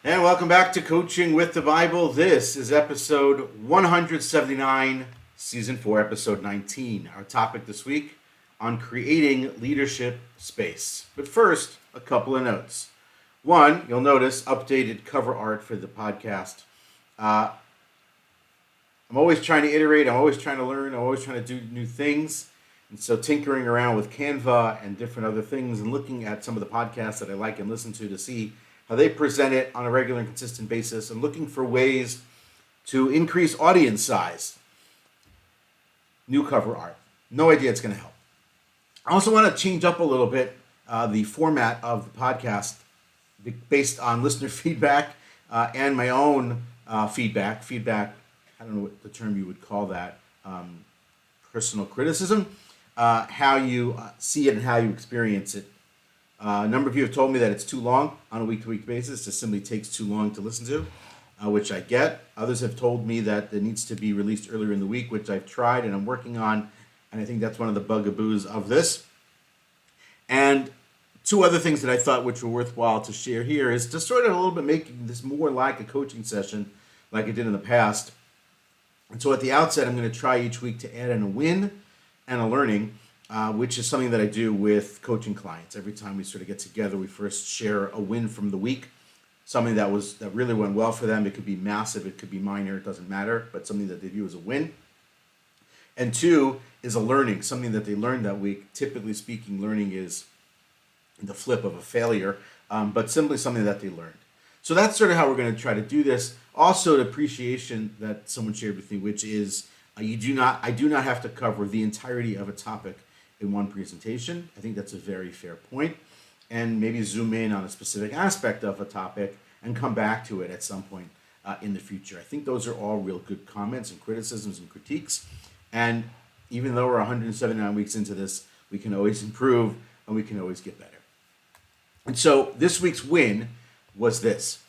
And welcome back to Coaching with the Bible. This is episode 179, season 4, episode 19. Our topic this week on creating leadership space. But first, a couple of notes. One, you'll notice updated cover art for the podcast. I'm always trying to iterate. I'm always trying to learn. I'm always trying to do new things. And so tinkering around with Canva and different other things and looking at some of the podcasts that I like and listen to see how they present it on a regular and consistent basis, and looking for ways to increase audience size. New cover art. No idea it's going to help. I also want to change up a little bit the format of the podcast based on listener feedback and my own feedback. Feedback, I don't know what the term you would call that, personal criticism, how you see it and how you experience it. A number of you have told me that it's too long on a week-to-week basis. It simply takes too long to listen to, which I get. Others have told me that it needs to be released earlier in the week, which I've tried and I'm working on. And I think that's one of the bugaboos of this. And two other things that I thought which were worthwhile to share here is to sort of a little bit making this more like a coaching session like I did in the past. And so at the outset, I'm going to try each week to add in a win and a learning, which is something that I do with coaching clients. Every time we sort of get together, we first share a win from the week, something that really went well for them. It could be massive, it could be minor, it doesn't matter, but something that they view as a win. And two is a learning, something that they learned that week. Typically speaking, learning is the flip of a failure, but simply something that they learned. So that's sort of how we're going to try to do this. Also, the appreciation that someone shared with me, which is I do not have to cover the entirety of a topic in one presentation. I think that's a very fair point. And maybe zoom in on a specific aspect of a topic and come back to it at some point in the future. I think those are all real good comments and criticisms and critiques. And even though we're 179 weeks into this, we can always improve and we can always get better. And so this week's win was this.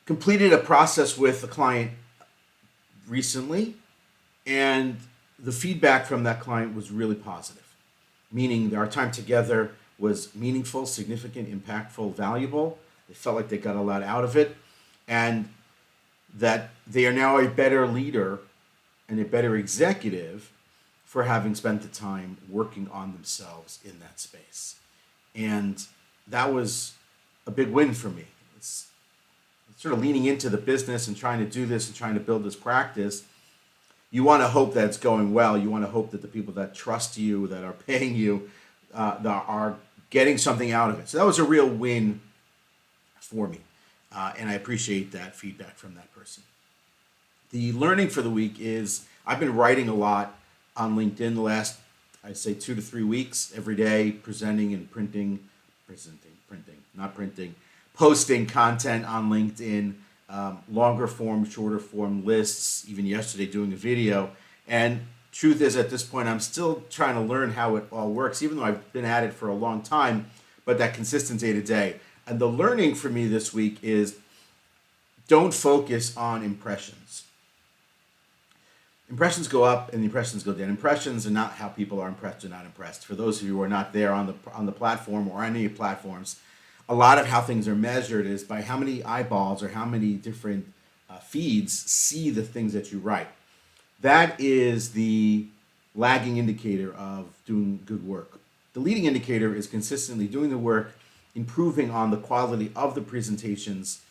Completed a process with a client recently, and the feedback from that client was really positive, meaning our time together was meaningful, significant, impactful, valuable. They felt like they got a lot out of it, and that they are now a better leader and a better executive for having spent the time working on themselves in that space. And that was a big win for me. It's sort of leaning into the business and trying to do this and trying to build this practice. You want to hope that it's going well. You want to hope that the people that trust you, that are paying you, that are getting something out of it. So that was a real win for me. And I appreciate that feedback from that person. The learning for the week is I've been writing a lot on LinkedIn the last, I'd say 2 to 3 weeks, every day, posting content on LinkedIn. Longer form, shorter form lists, even yesterday doing a video. And truth is, at this point, I'm still trying to learn how it all works, even though I've been at it for a long time, but that consistent day to day. And the learning for me this week is don't focus on impressions. Impressions go up and impressions go down. Impressions are not how people are impressed or not impressed. For those of you who are not there on the platform or any platforms, a lot of how things are measured is by how many eyeballs or how many different feeds see the things that you write. That is the lagging indicator of doing good work. The leading indicator is consistently doing the work, improving on the quality of the presentations,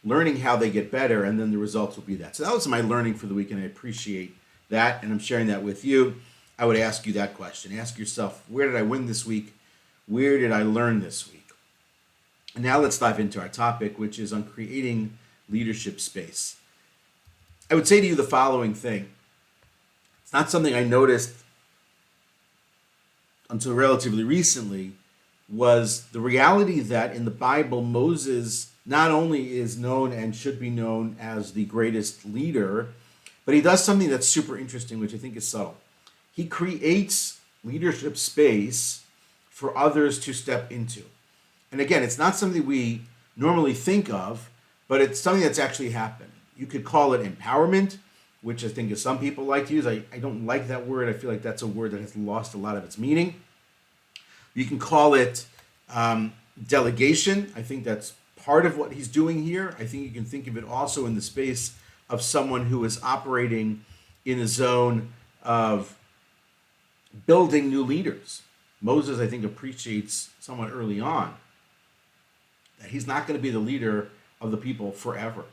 learning how they get better, and then the results will be that. So that was my learning for the week, and I appreciate that, and I'm sharing that with you. I would ask you that question. Ask yourself, where did I win this week? Where did I learn this week? And now let's dive into our topic, which is on creating leadership space. I would say to you the following thing. It's not something I noticed until relatively recently, was the reality that in the Bible, Moses not only is known and should be known as the greatest leader, but he does something that's super interesting, which I think is subtle. He creates leadership space for others to step into. And again, it's not something we normally think of, but it's something that's actually happened. You could call it empowerment, which I think is some people like to use. I don't like that word. I feel like that's a word that has lost a lot of its meaning. You can call it Delegation, I think that's part of what he's doing here. I think you can think of it also in the space of someone who is operating in a zone of building new leaders. Moses, I think, appreciates somewhat early on that he's not going to be the leader of the people forever.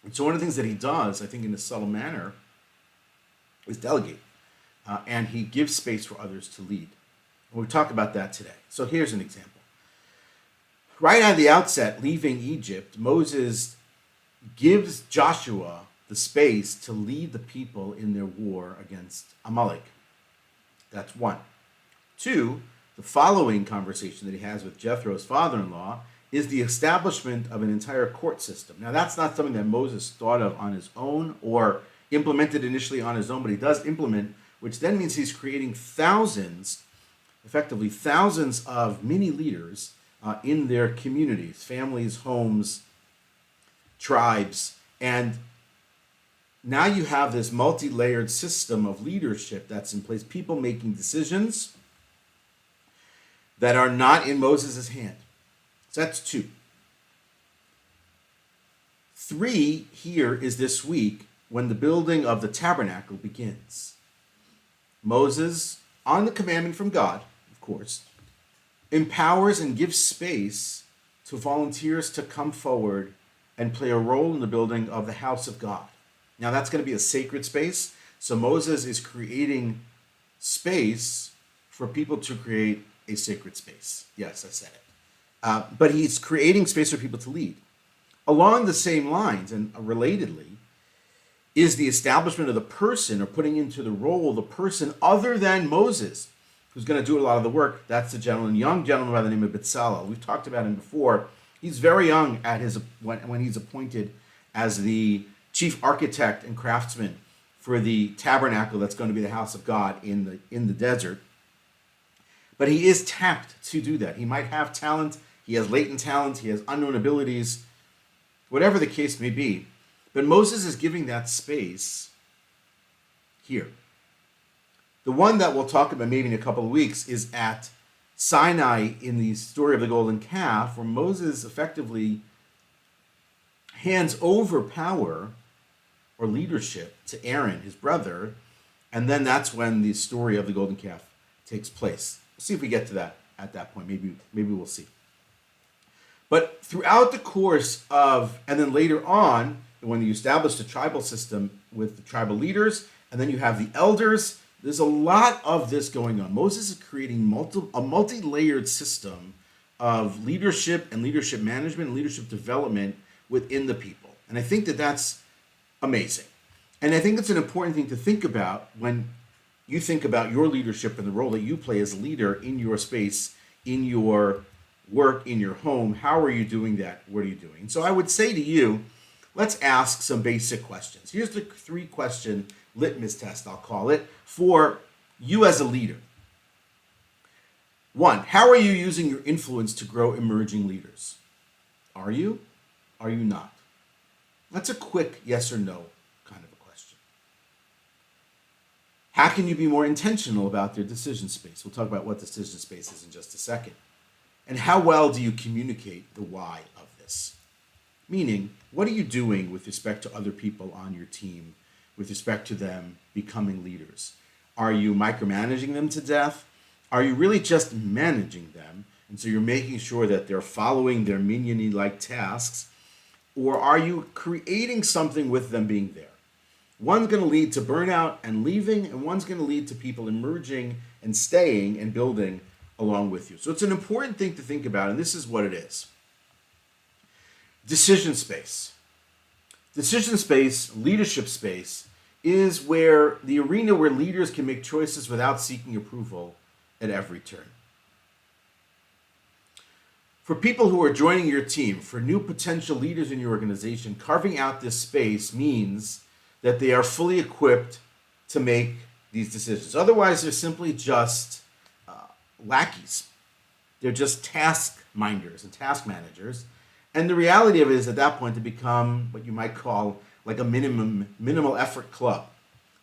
And so one of the things that he does, I think, in a subtle manner, is delegate. And he gives space for others to lead. And we'll talk about that today. So here's an example. Right at the outset, leaving Egypt, Moses gives Joshua the space to lead the people in their war against Amalek. That's one. Two, the following conversation that he has with Jethro's father-in-law is the establishment of an entire court system. Now, that's not something that Moses thought of on his own or implemented initially on his own, but he does implement, which then means he's creating effectively thousands of mini leaders in their communities, families, homes, tribes. And now you have this multi-layered system of leadership that's in place, people making decisions that are not in Moses' hand. So that's two. Three here is this week when the building of the tabernacle begins. Moses, on the commandment from God, of course, empowers and gives space to volunteers to come forward and play a role in the building of the house of God. Now that's going to be a sacred space. So Moses is creating space for people to create a sacred space. Yes, I said it. But he's creating space for people to lead. Along the same lines, and relatedly, is the establishment of the person, or putting into the role the person other than Moses, who's going to do a lot of the work. That's the young gentleman by the name of Bezalel. We've talked about him before. He's very young at when he's appointed as the chief architect and craftsman for the tabernacle that's going to be the house of God in the desert. But he is tapped to do that. He might have talent. He has latent talent. He has unknown abilities. Whatever the case may be. But Moses is giving that space here. The one that we'll talk about maybe in a couple of weeks is at Sinai in the story of the golden calf, where Moses effectively hands over power or leadership to Aaron, his brother, and then that's when the story of the golden calf takes place. We'll see if we get to that at that point. Maybe we'll see. But throughout the course of, and then later on, when you establish the tribal system with the tribal leaders, and then you have the elders, there's a lot of this going on. Moses is creating a multi-layered system of leadership and leadership management and leadership development within the people. And I think that that's amazing. And I think it's an important thing to think about when you think about your leadership and the role that you play as a leader in your space, in your work, in your home. How are you doing that? What are you doing? So I would say to you, let's ask some basic questions. Here's the 3-question litmus test, I'll call it, for you as a leader. 1, how are you using your influence to grow emerging leaders? Are you? Are you not? That's a quick yes or no kind of a question. How can you be more intentional about their decision space? We'll talk about what decision space is in just a second. And how well do you communicate the why of this? Meaning, what are you doing with respect to other people on your team, with respect to them becoming leaders? Are you micromanaging them to death? Are you really just managing them? And so you're making sure that they're following their minion-like tasks? Or are you creating something with them being there? One's going to lead to burnout and leaving, and one's going to lead to people emerging and staying and building along with you. So it's an important thing to think about, and this is what it is. Decision space. Decision space, leadership space, is where the arena where leaders can make choices without seeking approval at every turn. For people who are joining your team, for new potential leaders in your organization, carving out this space means that they are fully equipped to make these decisions. Otherwise, they're simply just lackeys. They're just task minders and task managers. And the reality of it is at that point to become what you might call like a minimal effort club.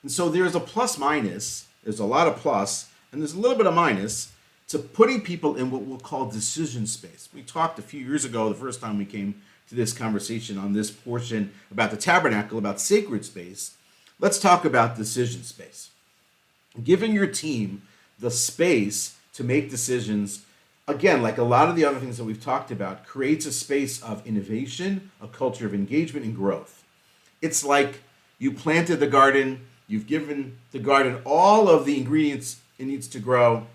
And so there's a plus minus, there's a lot of plus, and there's a little bit of minus to putting people in what we'll call decision space. We talked a few years ago, the first time we came to this conversation on this portion about the tabernacle, about sacred space. Let's talk about decision space. Giving your team the space to make decisions, again, like a lot of the other things that we've talked about, creates a space of innovation, a culture of engagement and growth. It's like you planted the garden, you've given the garden all of the ingredients it needs to grow,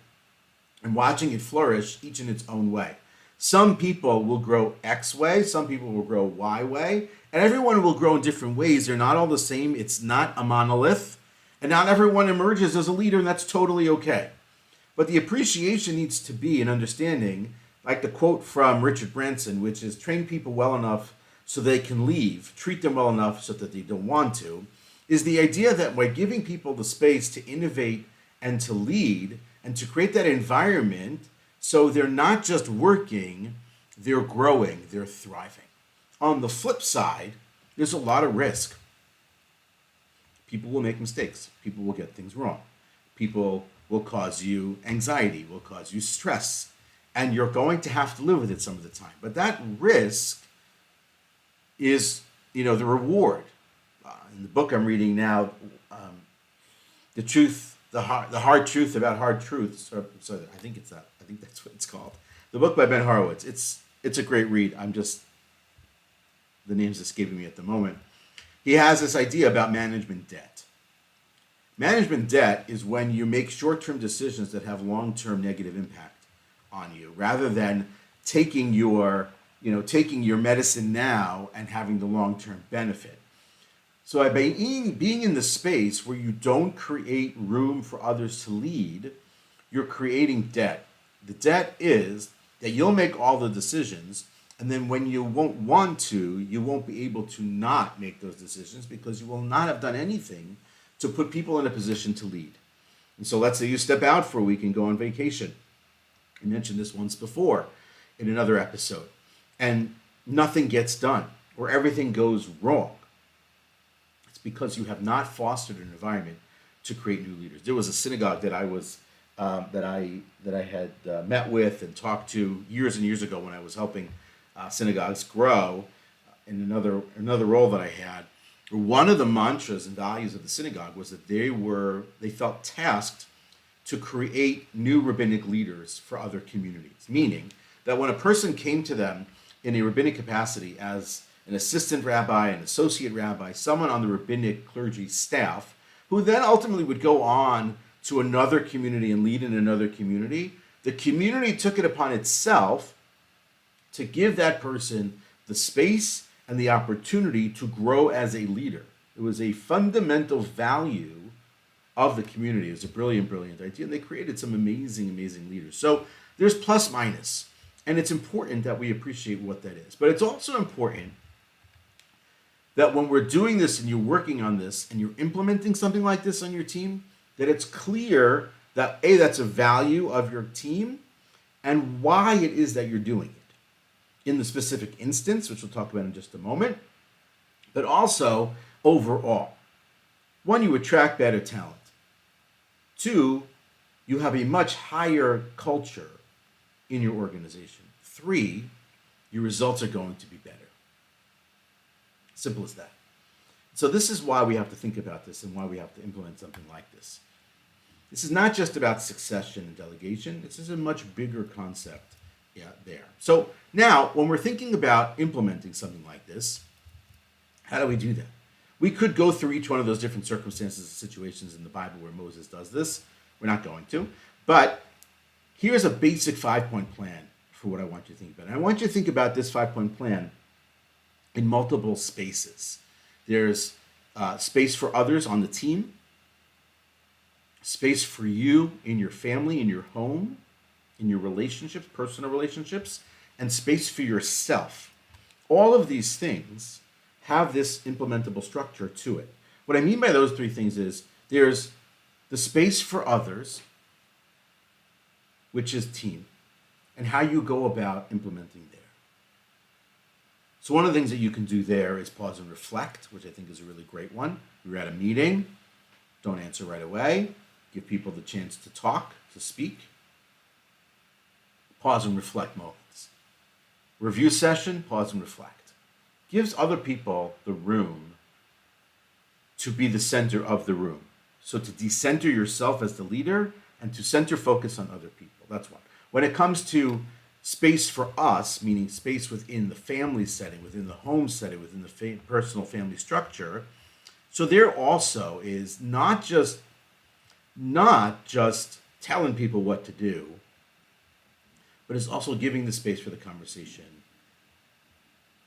and watching it flourish, each in its own way. Some people will grow X way, some people will grow Y way, and everyone will grow in different ways. They're not all the same. It's not a monolith, and not everyone emerges as a leader, and that's totally okay. But the appreciation needs to be an understanding, like the quote from Richard Branson, which is train people well enough so they can leave, treat them well enough so that they don't want to, is the idea that by giving people the space to innovate and to lead and to create that environment so they're not just working, they're growing, they're thriving. On the flip side, there's a lot of risk. People will make mistakes. People will get things wrong. People will cause you anxiety, will cause you stress, and you're going to have to live with it some of the time. But that risk is, the reward. In the book I'm reading now, the hard truth about hard truths. So I think it's that. I think that's what it's called. The book by Ben Horowitz. It's a great read. The name's escaping me at the moment. He has this idea about management debt. Management debt is when you make short-term decisions that have long-term negative impact on you, rather than taking your medicine now and having the long-term benefit. So by being in the space where you don't create room for others to lead, you're creating debt. The debt is that you'll make all the decisions, and then when you won't want to, you won't be able to not make those decisions because you will not have done anything to put people in a position to lead. And so let's say you step out for a week and go on vacation. I mentioned this once before in another episode, and nothing gets done or everything goes wrong. It's because you have not fostered an environment to create new leaders. There was a synagogue that I had met with and talked to years and years ago when I was helping synagogues grow in another role that I had. One of the mantras and values of the synagogue was that they felt tasked to create new rabbinic leaders for other communities, meaning that when a person came to them in a rabbinic capacity as an assistant rabbi, an associate rabbi, someone on the rabbinic clergy staff, who then ultimately would go on to another community and lead in another community, the community took it upon itself to give that person the space and the opportunity to grow as a leader. It was a fundamental value of the community. It was a brilliant, brilliant idea, and they created some amazing, amazing leaders. So there's plus minus, and it's important that we appreciate what that is. But it's also important that when we're doing this and you're working on this and you're implementing something like this on your team, that it's clear that A, that's a value of your team and why it is that you're doing it. In the specific instance, which we'll talk about in just a moment, but also overall. One, you attract better talent. Two, you have a much higher culture in your organization. Three, your results are going to be better. Simple as that. So this is why we have to think about this and why we have to implement something like this. This is not just about succession and delegation. This is a much bigger concept there. So now, when we're thinking about implementing something like this, how do we do that? We could go through each one of those different circumstances and situations in the Bible where Moses does this. We're not going to. But here's a basic 5-point plan for what I want you to think about. And I want you to think about this 5-point plan in multiple spaces. There's space for others on the team, space for you in your family, in your home, in your relationships, personal relationships, and space for yourself. All of these things have this implementable structure to it. What I mean by those three things is there's the space for others, which is team, and how you go about implementing there. So one of the things that you can do there is pause and reflect, which I think is a really great one. You're at a meeting, don't answer right away. Give people the chance to talk, to speak. pause and reflect moments. Review session, pause and reflect. Gives other people the room to be the center of the room. So to decenter yourself as the leader and to center focus on other people. That's one. When it comes to space for us, meaning space within the family setting, within the home setting, within the personal family structure, so there also is not just telling people what to do, but it's also giving the space for the conversation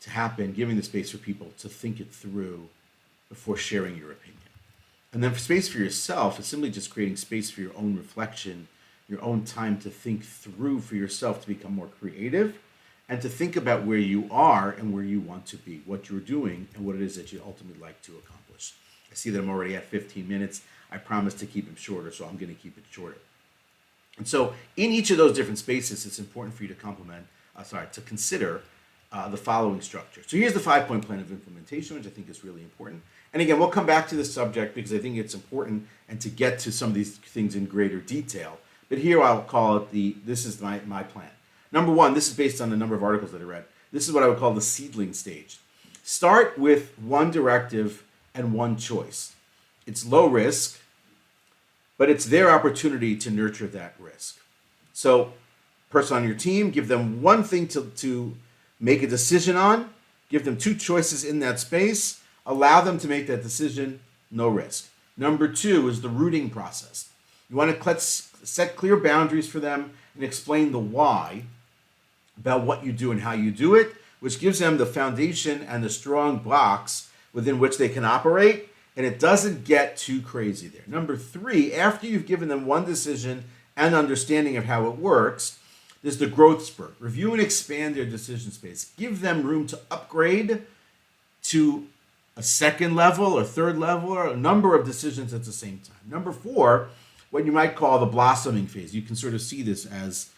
to happen, giving the space for people to think it through before sharing your opinion. And then for space for yourself is simply just creating space for your own reflection, your own time to think through for yourself, to become more creative, and to think about where you are and where you want to be, what you're doing, and what it is that you ultimately like to accomplish. I see that I'm already at 15 minutes. I promised to keep them shorter, so I'm going to keep it shorter. And so in each of those different spaces, it's important for you to consider the following structure. So here's the 5-point plan of implementation, which I think is really important. And again, we'll come back to this subject because I think it's important and to get to some of these things in greater detail. But here I'll call it this is my plan. Number one, this is based on the number of articles that I read. This is what I would call the seedling stage. Start with one directive and one choice. It's low risk, but it's their opportunity to nurture that risk. So, person on your team, give them one thing to make a decision on, give them two choices in that space, allow them to make that decision, no risk. Number two is the rooting process. You want to set clear boundaries for them and explain the why about what you do and how you do it, which gives them the foundation and the strong blocks within which they can operate, and it doesn't get too crazy there. Number three, after you've given them one decision and understanding of how it works, there's the growth spurt. Review and expand their decision space. Give them room to upgrade to a second level or third level or a number of decisions at the same time. Number four, what you might call the blossoming phase. You can sort of see this as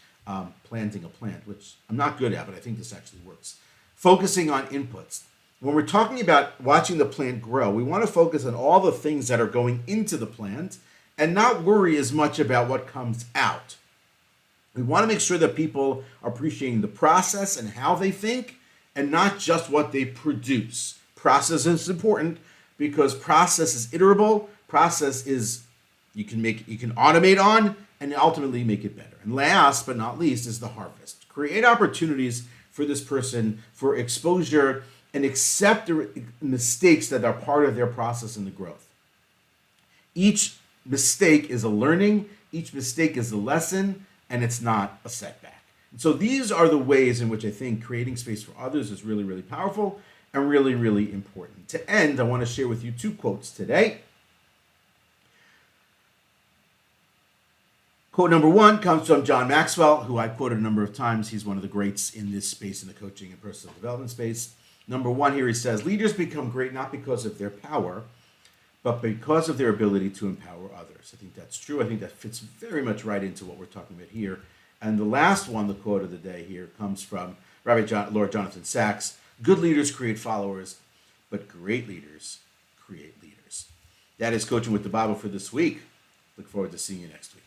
planting a plant, which I'm not good at, but I think this actually works. Focusing on inputs. When we're talking about watching the plant grow, we want to focus on all the things that are going into the plant and not worry as much about what comes out. We want to make sure that people are appreciating the process and how they think and not just what they produce. Process is important because process is iterable. Process is you can automate on and ultimately make it better. And last but not least is the harvest. Create opportunities for this person for exposure and accept the mistakes that are part of their process and the growth. Each mistake is a learning, each mistake is a lesson, and it's not a setback. And so these are the ways in which I think creating space for others is really, really powerful and really, really important. To end, I want to share with you two quotes today. Quote number one comes from John Maxwell, who I've quoted a number of times. He's one of the greats in this space, in the coaching and personal development space. Number one here, he says, leaders become great not because of their power, but because of their ability to empower others. I think that's true. I think that fits very much right into what we're talking about here. And the last one, the quote of the day here, comes from Lord Jonathan Sacks. Good leaders create followers, but great leaders create leaders. That is Coaching with the Bible for this week. Look forward to seeing you next week.